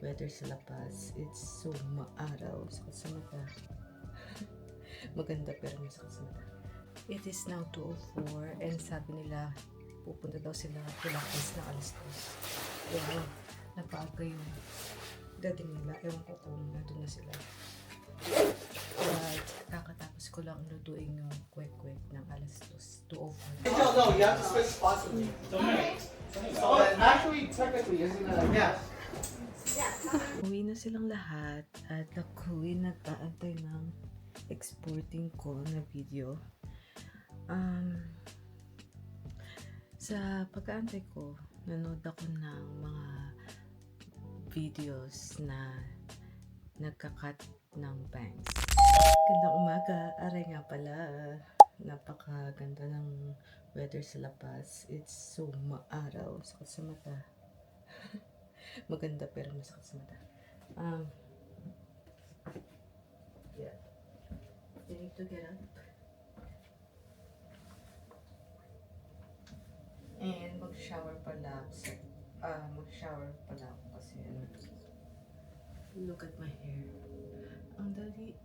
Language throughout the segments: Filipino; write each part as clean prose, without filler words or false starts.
weather sa Lapas. It's so maaraw. Sakit sa mata. Maganda pero masakit sa mata. It is now 2:04 and sabi nila pupunta daw sila Lapas na alas 2. Pero napaaga yung dating nila. Ewan ko kung nandun na sila. But kakatapos ko lang lutuin yung kwek-kwek ng alas 2:04. No, you have to switch spots with me. So actually, technically, isn't it? Yeah. Uwi na silang lahat at ako'y nag-aantay ng exporting ko na video. Sa pag-aantay ko, nanood ako ng mga videos na nagka-cut ng bangs. Gandang umaga, aray nga pala. Napakaganda ng weather sa Lapas. It's so maaraw. Sakit sa mata. Maganda pero masakit sa mata. Yeah. You need to get up. And mag-shower pala ako. Mag-shower pala ako kasi look at my hair. Ang dali.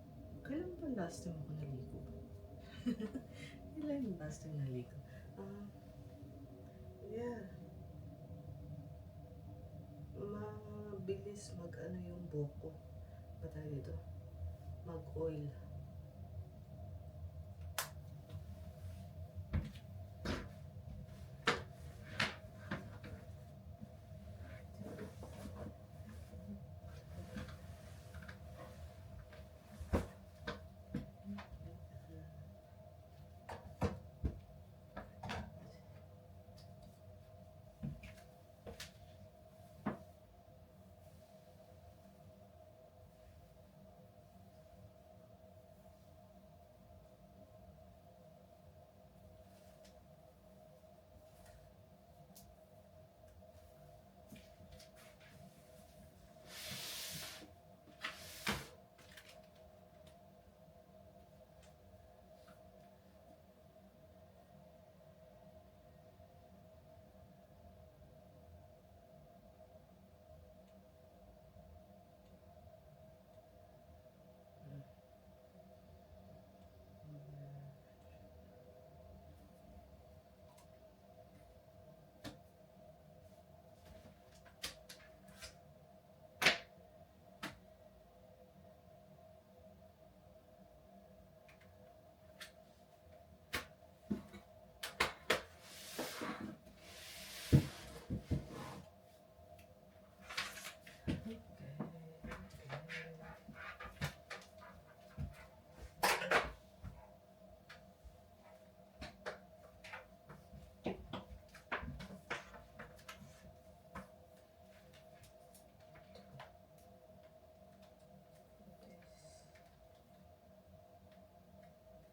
Kailan ba last time ako naligo? Kailan last time naligo? Yeah. Mabilis mag-ano yung buhok ko. Ba tayo dito? Mag-oil.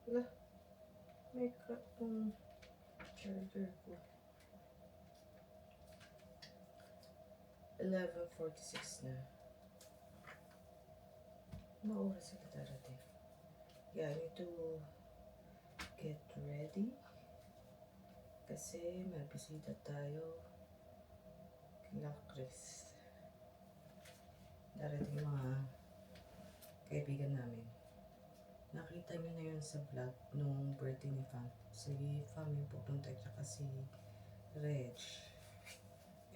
Wala. May cut yung charger ko. 11:46 na. Ano oras sila darating? Yeah, I need to get ready. Kasi may bisita tayo kila Chris. Darating mga kaibigan namin. Nakita niyo na yun sa vlog nung birthday ni Fam. Si Fam yung pupunta tsaka si Reg.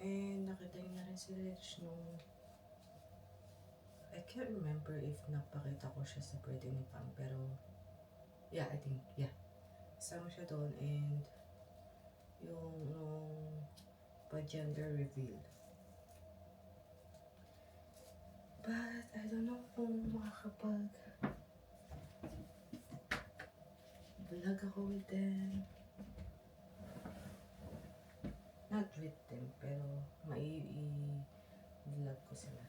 And nakita niyo na rin si Reg nung I can't remember if napakita ko siya sa birthday ni Fam. Pero yeah, I think, yeah. Kasama siya doon and yung pa-gender reveal. But I don't know kung makakapag vlog ako with them. Not with them, pero mai-vlog ko sila.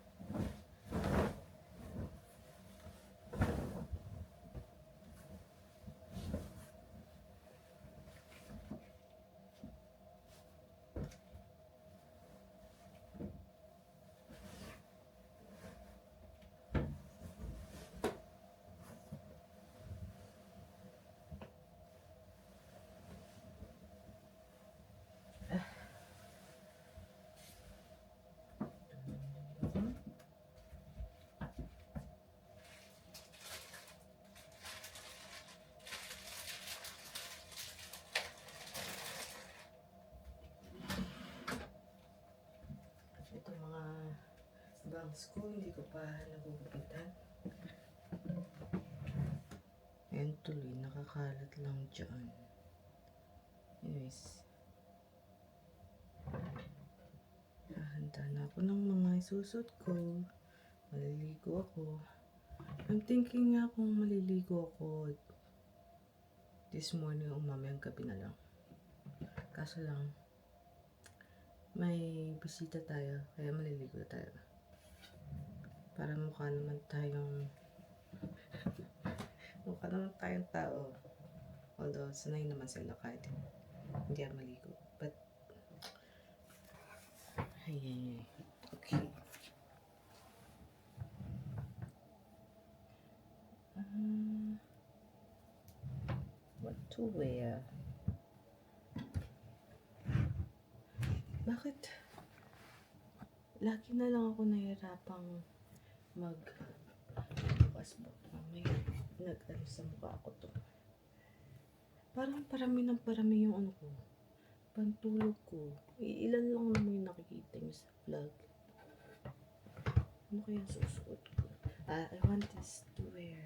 bangs ko, hindi ko pa nagugupitan. Ayan tuloy, nakakalat lang dyan. Anyways, hahanda na ako ng mga isusot ko. Maliligo ako. I'm thinking nga kung maliligo ako this morning o mamayang gabi na lang. Kaso lang, may bisita tayo, kaya maliligo tayo. Para mukha naman tayong tao. Although, sanay naman sila kahit hindi ako maligo. But, ay. Okay. What to wear? Bakit? Lagi na lang ako nahihirapang bukas mo. May nag-ano sa mukha ko to. Parang parami yung ano ko. Pantulog ko. Ilan lang naman yung nakikita nyo sa vlog. Ano kaya susuot ko? I want this to wear.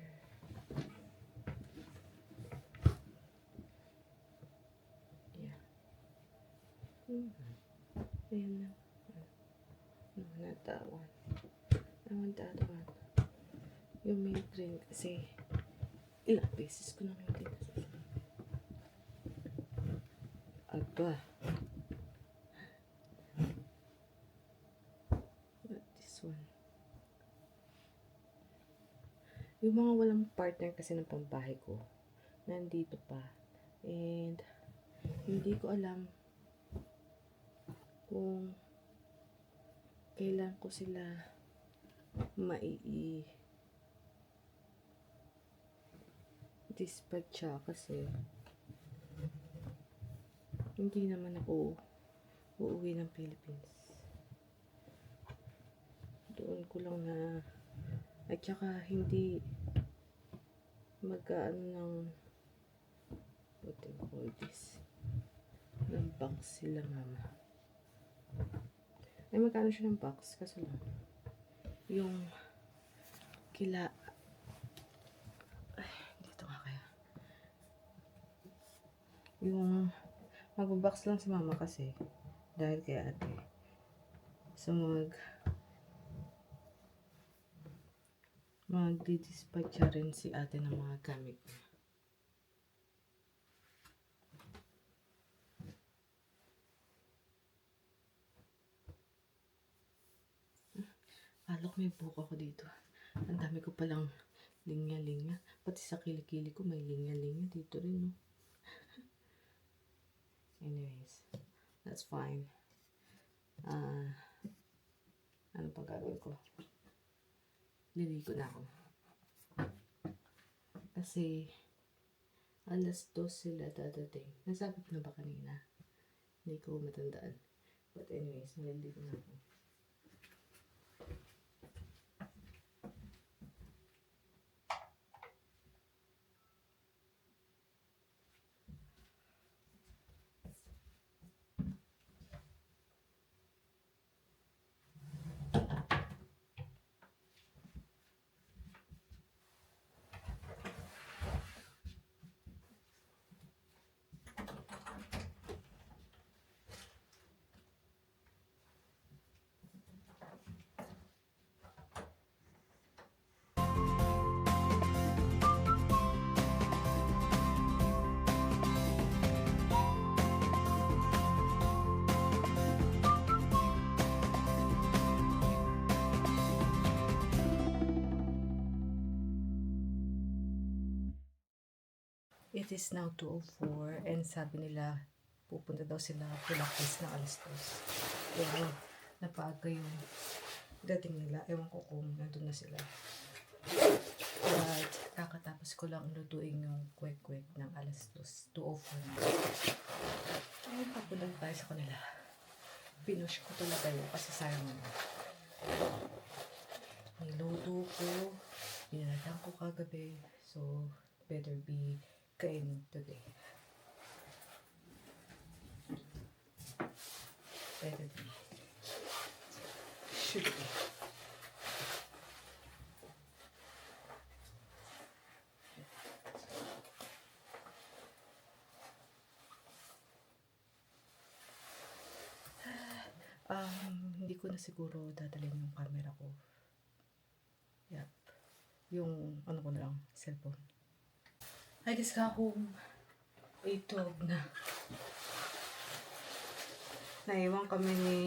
Yeah. Ayan na. No, not that one. I want the other one. Yung mint green kasi ilang beses ko na hindi nasusunod. Aba. Not this one. Yung mga walang partner kasi ng pambahay ko, nandito pa. And hindi ko alam kung kailan ko sila dispatcha kasi hindi naman ako uuwi ng Philippines. Doon ko lang na at saka hindi mag-ano ng what do you call this? Ng box sila mama. Ay magkano siya ng box? Kaso lang yung kila dito nga kaya yung magbabox lang si mama kasi dahil kay ate. So magdi-dispatcha rin si ate ng mga gamit niya. Alok may buhok ako dito. Ang dami ko palang linya-linya. Pati sa kilikili ko may linya-linya dito rin, no? Anyways, that's fine. Ano pang gagawin ko? Liligo na ako. Kasi, alas 2 sila dadating. Nasabi ko na ba kanina? Hindi ko matandaan. But anyways, naliligo na ako. It is now 2:04 and sabi nila pupunta daw sila Pilates ng alas 2. Pero napaaga yung dating nila. Ewan ko kung nandun na sila. But kakatapos ko lang lutuin yung kwek-kwek ng alas 2:04 na. Ay, papunta tayo sa kanila. Pinush ko talaga yun kasi sayang naman. Niluto ko, binalatan ko kagabi. So, better be kainin today. Better be. Should be. siguro dadalhin yung camera ko. Yep. Yung ano ko na lang, cellphone. I just got home. 8:12 na. Naiwan kami ni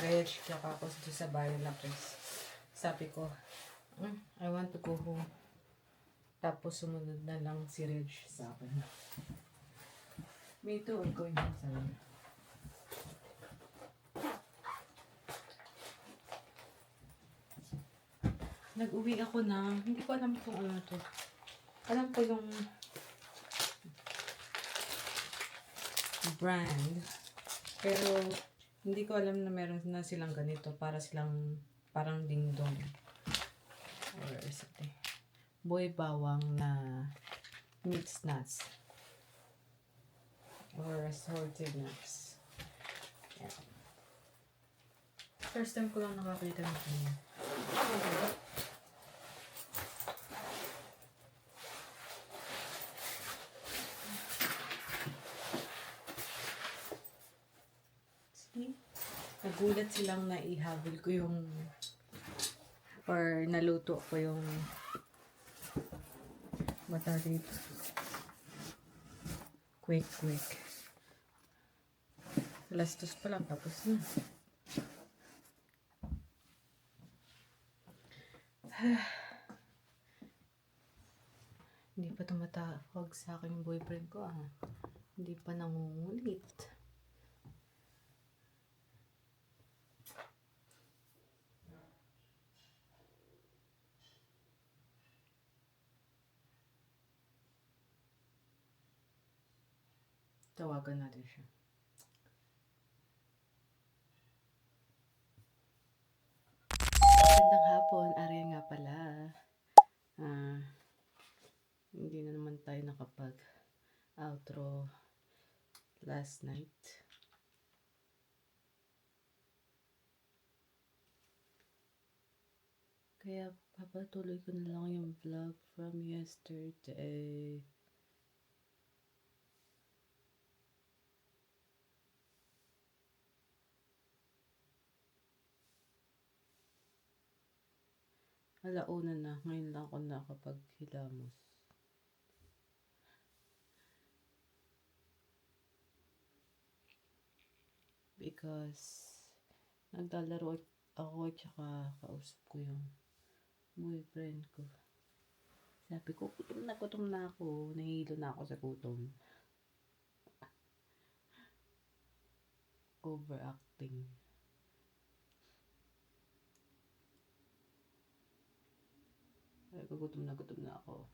Reg tsaka ako sa bayan na place. Sabi ko, I want to go home. Tapos sumunod na lang si Reg sa akin. Me too, I'm going home sa akin. Nag-uwi ako na, hindi ko alam kung ano to. Alam ko yung brand. Pero, hindi ko alam na meron na silang ganito. Para silang, parang dingdong. Or something. Boy bawang na mixed nuts. Or assorted nuts. Yeah. First time ko lang nakakita ng ganyan. Nagulat silang naihabol ko yung or naluto ko yung bata dito. Quick. Alas 2 pa lang tapos na. Hindi pa tumatawag sa akin yung boyfriend ko Hindi pa nangungulit. Tawagan natin siya. Magandang hapon. Ari nga pala. Hindi na naman tayo nakapag-outro last night. Kaya papatuloy ko na lang yung vlog from yesterday. Alauna na. Ngayon lang ako nakapaghilamos. Because naglalaro ako tsaka kausap ko yung boyfriend ko. Sabi ko, gutom na ako. Nahihilo na ako sa gutom. Overacting. Sabi ko, gutom na ako.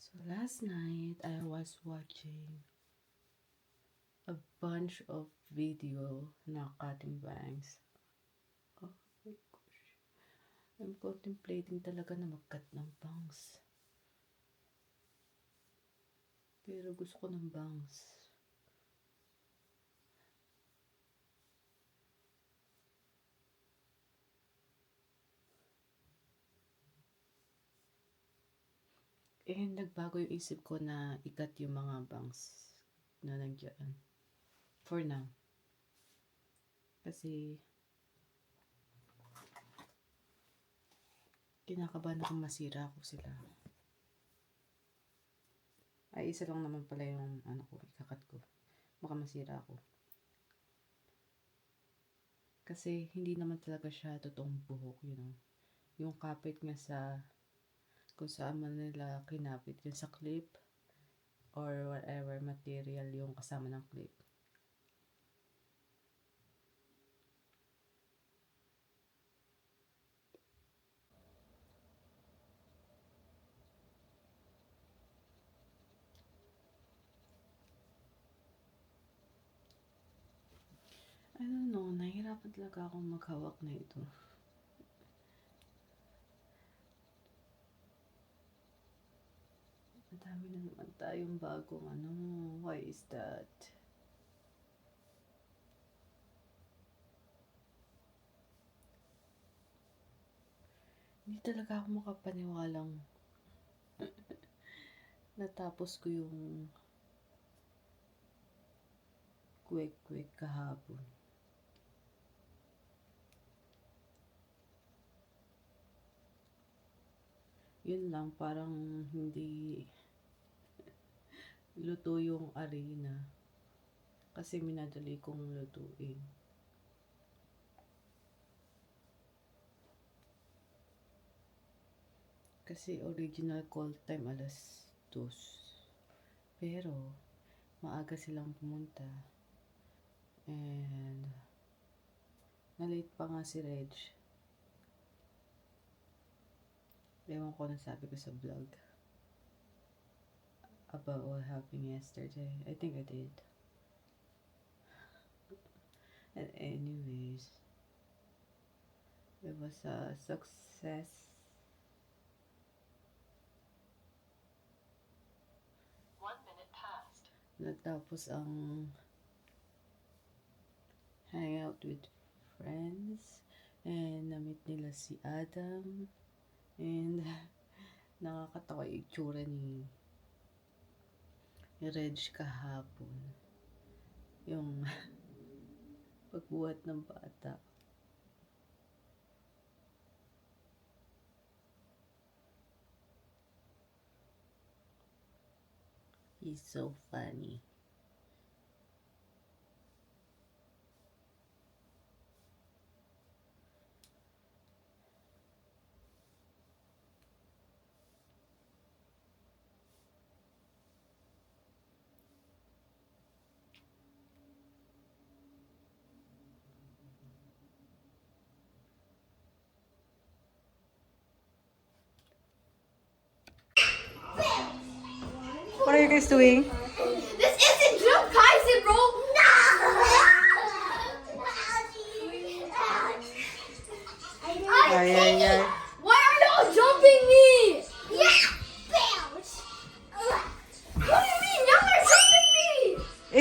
So last night, I was watching a bunch of video na cutting bangs. Oh my gosh. I'm contemplating talaga na mag-cut ng bangs. Pero gusto ko ng bangs. Nagbago yung isip ko na ikat yung mga bangs na nandiyan. For now. Kasi kinakabahan akong masira ako sila. Ay, isa lang naman pala yung ikakat ko. Baka masira ako. Kasi hindi naman talaga siya totoong buhok, Yung kapit nga sa kung saan man nila kinapit yun sa clip or whatever material yung kasama ng clip. I don't know, nahihirapan talaga akong maghawak na ito. Dami na naman tayong bagong ano. Why is that? Hindi talaga ako makapaniwalang natapos ko yung quick kahapon. Yun lang, parang hindi luto yung arena. Kasi minadali kong lutuin. Kasi original call time 2:00. Pero, maaga silang pumunta. And, na-late pa nga si Reg. Ewan ko na sabi ko sa vlog about what happened yesterday. I think I did. And anyways, it was a success. Natapos ang hangout with friends and na-meet nila si Adam and nakakatawa yung itsura ni Reg kahapon, yung pagbuhat ng bata. He's so funny. What are you guys doing? This isn't Jump Kaisen, bro! No! Ay, ay, ay. Why are y'all jumping me? Yeah! Bounce! What do you mean? Y'all are jumping me!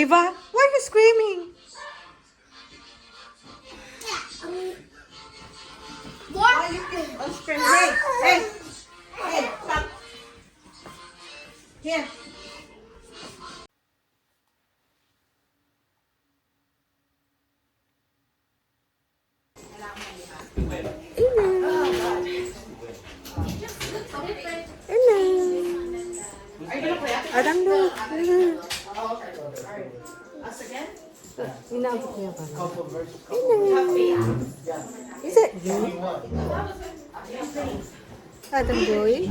Ava, why are you screaming? What? Don't scream. Hey, hey, hey, stop. Here. Adam do. Us again? Inaabot niya pa. Couple versus Is it you? Adam boy?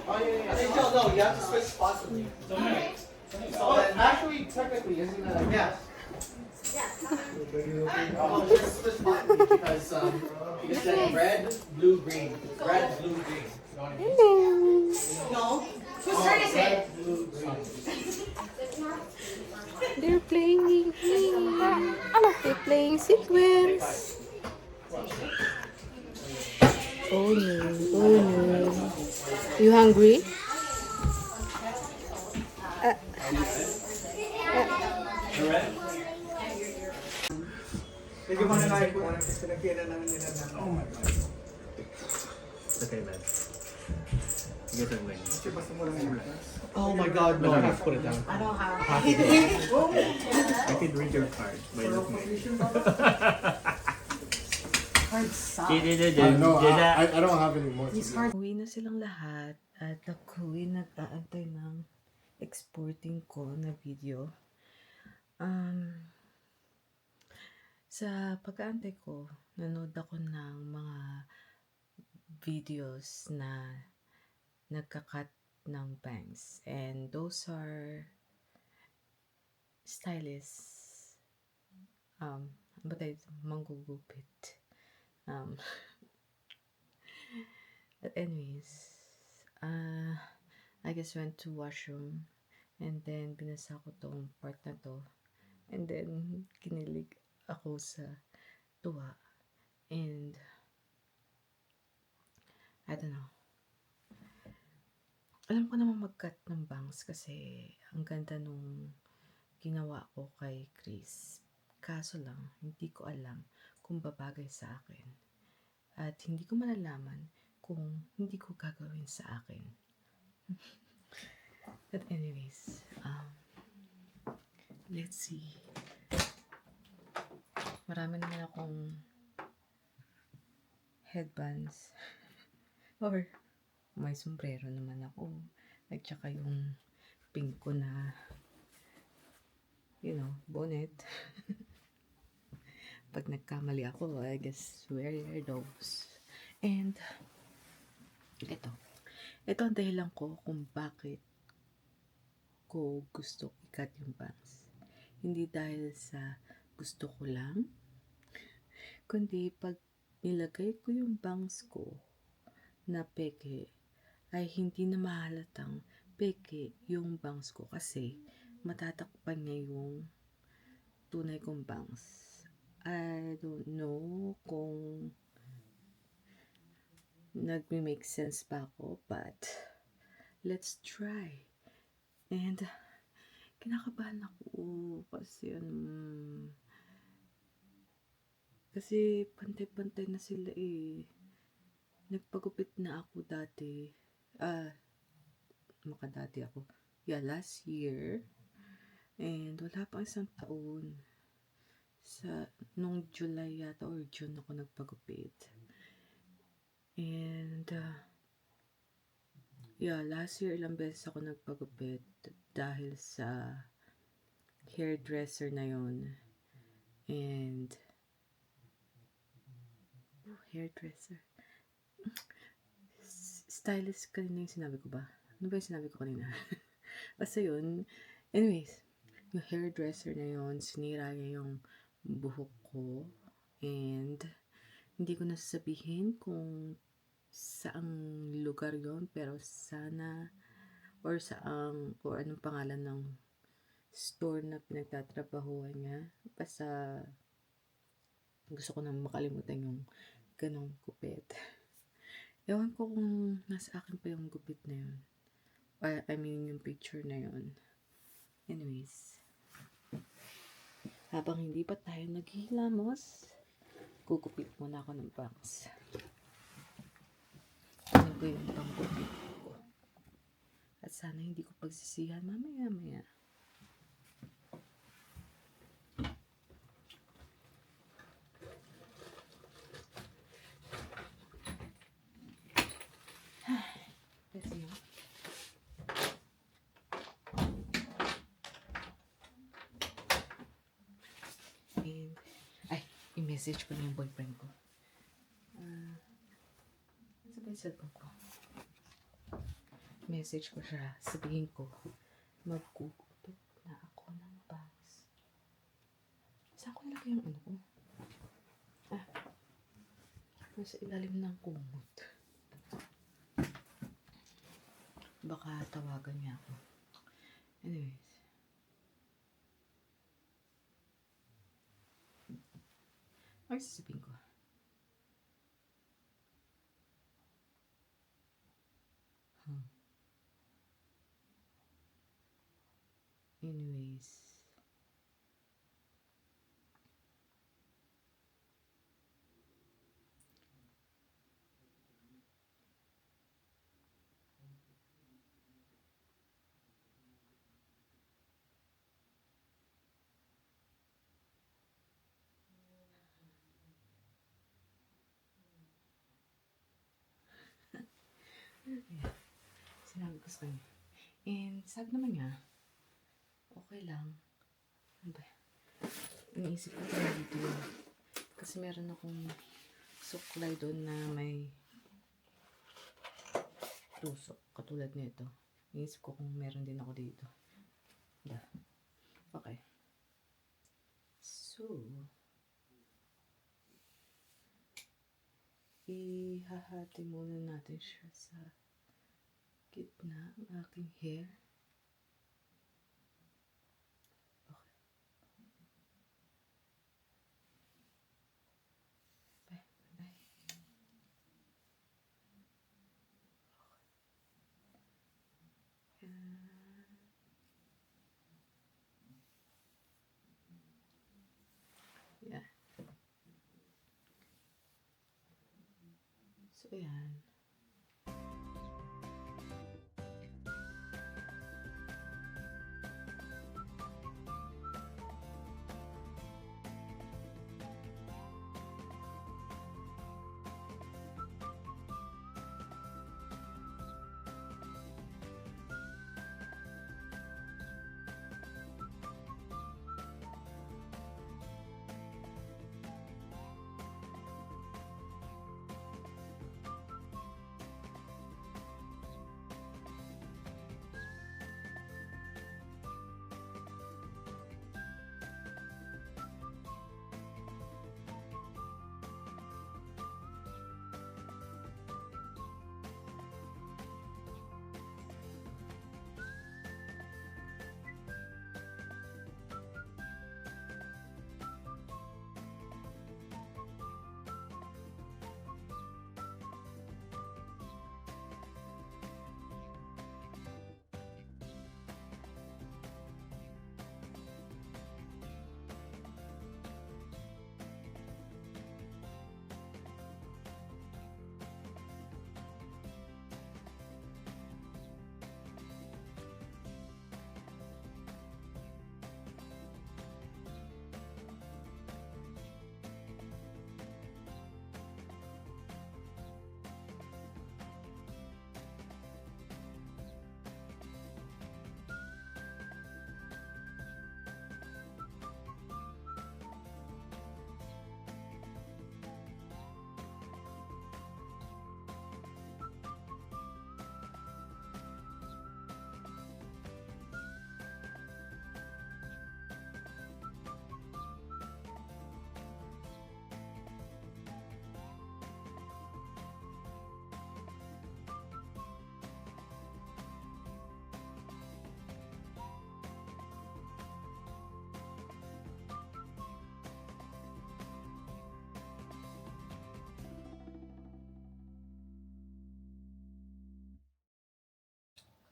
Oh, yeah. I think no, you have to switch spots with me. Oh, actually, technically, isn't that? Yeah. Oh, just switch spots with me because you said red, blue, green. Red, blue, green. You know what I mean? No. Whose Oh, turn is it? red, blue, green. They're playing. They're playing sequence. Oh no, oh no. You hungry? Hindi mo na naikuha kasi nagkira namin nila na. Oh my God. It's okay, man. You get to win. Oh my God, no, I have to put it down. I don't have. I can read your card by looking at it. Cards suck. No, I don't have any more. These cards. Uwi na silang lahat at ako'y nag-aantay ng exporting ko na video. Sa pag-aantay ko, nanood ako ng mga videos na nagka-cut ng bangs. And those are stylists. But I manggugupit. But anyways, I just went to washroom and then binasa ko tong part na to and then kinilig ako sa tuwa and I don't know. alam ko naman mag-cut ng bangs kasi ang ganda nung ginawa ko kay Chris. Kaso lang, hindi ko alam kung babagay sa akin. At hindi ko malalaman kung hindi ko gagawin sa akin. But anyways, let's see. Marami naman akong headbands. Or may sombrero naman ako. At saka yung pink ko na, bonnet. Pag nagkamali ako, I guess wear those. And, ito ang dahilan ko kung bakit ko gusto i-cut yung bangs. Hindi dahil sa gusto ko lang, kundi pag nilagay ko yung bangs ko na peke, ay hindi na mahalatang peke yung bangs ko kasi matatakpan niya yung tunay kong bangs. I don't know kung nagme-make sense pa ako, but let's try. And kinakabahan ako kasi pantay-pantay na sila eh. Nagpagupit na ako dati. Makadati ako. Yeah, last year. And wala pa isang taon. Nung July yata or June ako nagpagupit. And last year ilang beses ako nagpagupit dahil sa hairdresser na yon. And hairdresser. Stylist kanina yung sinabi ko ba? Ano ba yung sinabi ko kanina? Basta yun. Anyways, yung hairdresser na yon, sinira niya yung buhok ko. And hindi ko nasasabihin kung saang lugar yon, pero sana or anong pangalan ng store na pinagtatrabahuan niya. Basta gusto ko nang makalimutan yung ganong gupit. Ewan ko kung nasa akin pa yung gupit na yun. I mean yung picture na yun. Anyways, habang hindi pa tayo naghihilamos, gugupit muna ako ng bangs. Ano ko yung panggupit ko? At sana hindi ko pagsisihan mamaya. Let's see. And, i-message ko na yung boyfriend ko. Ano ba yung cellphone ko? Message ko siya. Sabihin ko, magkukupit na ako ng bangs. Saan ko nilagay yung ano ko? Nasa ilalim ng kumot. Baka tawagan niya ako. Anyways. Ay, sasabihin ko. Anyways. Sinabi ko sa kanya. And sabi naman niya, okay lang. Ano ba? Iniisip ko tayo dito. Kasi meron akong suklay doon na may tusok. Katulad nito. Iniisip ko kung meron din ako dito. Yeah. Okay. So, ihahati muna natin siya sa gitna ang aking hair. Okay. Yeah. So, yan.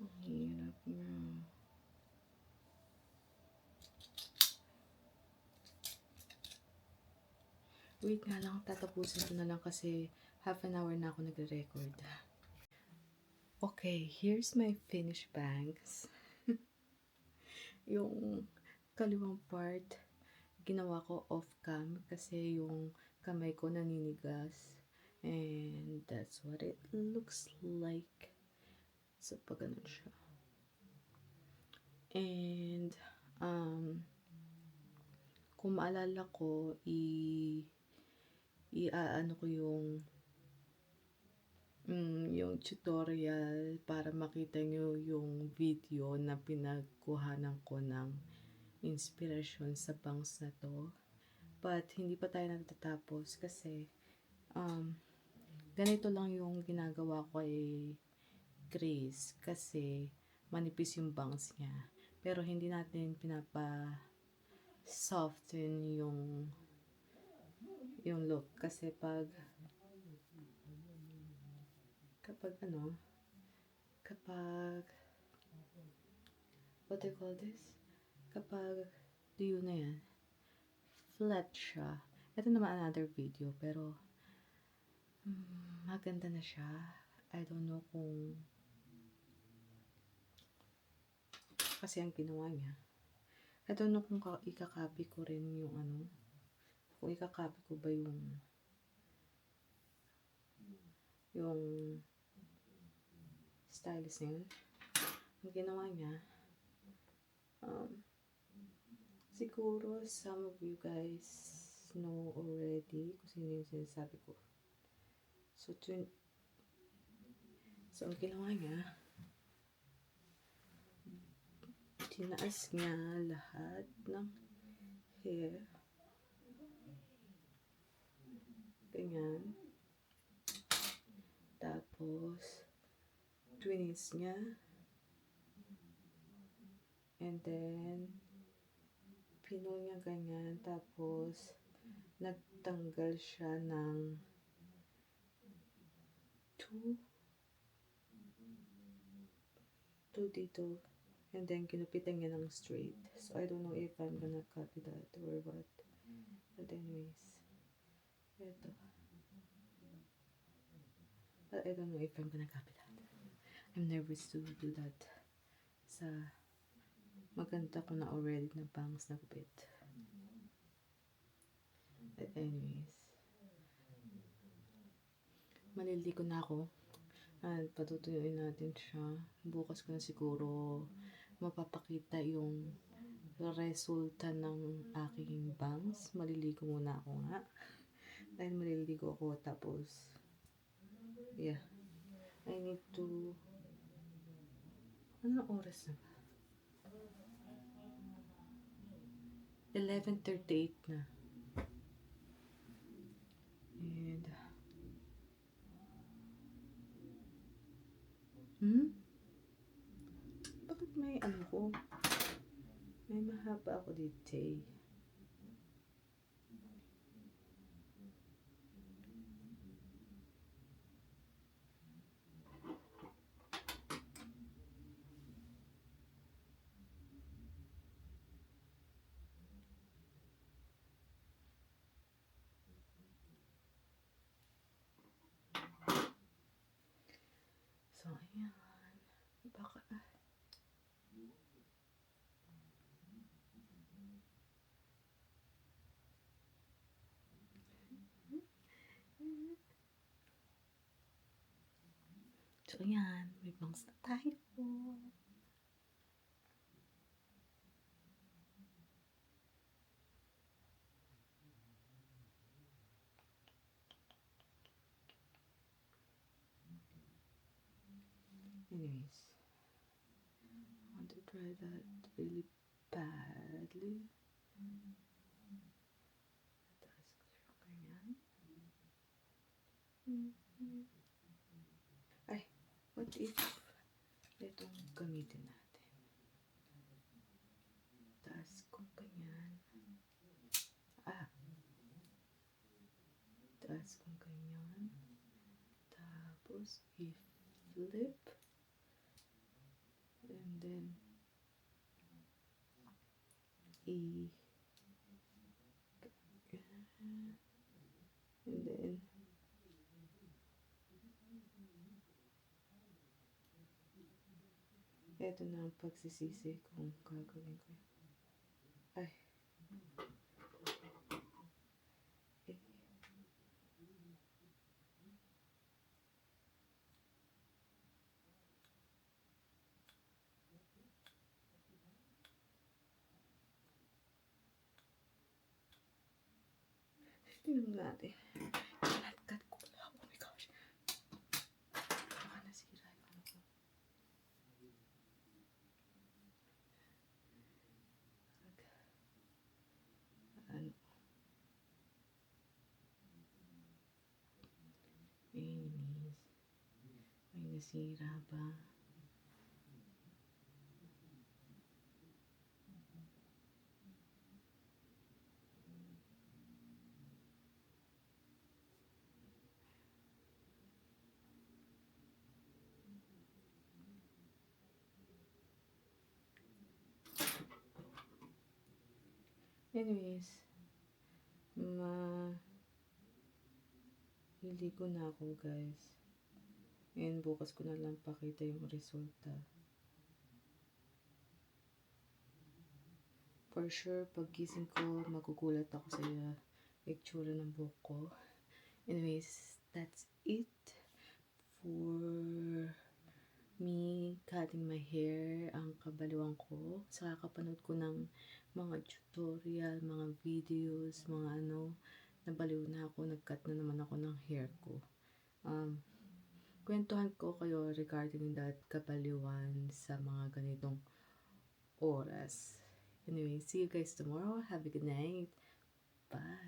Ang hirap na. Wait nga lang, tatapusin ko na lang kasi half an hour na ako nagre-record. Okay, here's my finished bangs. Yung kaliwang part, ginawa ko off-cam kasi yung kamay ko naninigas. And that's what it looks like. So, pag ganun siya. And, kung maalala ko, i-ano ko yung tutorial para makita nyo yung video na pinagkuhanan ko ng inspirasyon sa bangs na to. But, hindi pa tayo nagtatapos kasi, ganito lang yung ginagawa ko kay Grace kasi manipis yung bangs niya. Pero hindi natin soften yung look kasi kapag what do you call this? Kapag diyo na yan, flat siya. Ito naman another video pero maganda na siya. I don't know kung kasi ang ginawa niya. I don't know kung ikakopy ko rin yung kung ikakopy ko ba yung stylist na yun. Ang ginawa niya, siguro some of you guys know already kung sino yung sinasabi ko. So ang ginawa niya, tinaas niya lahat ng hair. Ganyan. Tapos, twinis niya. And then, pinol niya ganyan. Tapos, nagtanggal siya ng 2 to dito. And then, kinupitan niya ng straight. So, I don't know if I'm gonna copy that or what. But anyways, ito. But I don't know if I'm gonna copy that. I'm nervous to do that. Sa maganda ko na already na bangs na gupit. But anyways, maliligo na ako. At patutuyuin natin siya. Bukas ko na siguro mapapakita yung resulta ng aking bangs. Maliligo muna ako nga. Dahil maliligo ako tapos yeah. I need to anong oras na ba? 11:38 na. And bakit may ano ko? May mahaba ako dito eh. So, ayan. Baka, so, ayan. May bangs na tayo. Anyways, I want to try that really badly. Tapos ko siya ganyan. Ay, what if itong gamitin natin? Taas kong ganyan. Taas kong ganyan. Tapos, i-flip. And then and then eto na ang pagsisisi kung gagawin ko. Ay. Tingnan natin. Cut ko lang. Oh my gosh. Baka nasira yung ano ko. Ano? Anyways. May nasira ba? Anyways, liligo na ako guys. And bukas ko na lang pakita yung resulta. For sure, pag gising ko, magugulat ako sa itsura ng buhok ko. Anyways, that's it for me cutting my hair. Ang kabaliwan ko sa kakapanood ko ng mga tutorial, mga videos, mga ano, nabaliw na ako, nag-cut na naman ako ng hair ko. Kwentuhan ko kayo regarding that kabaliwan sa mga ganitong oras. Anyway, see you guys tomorrow. Have a good night. Bye.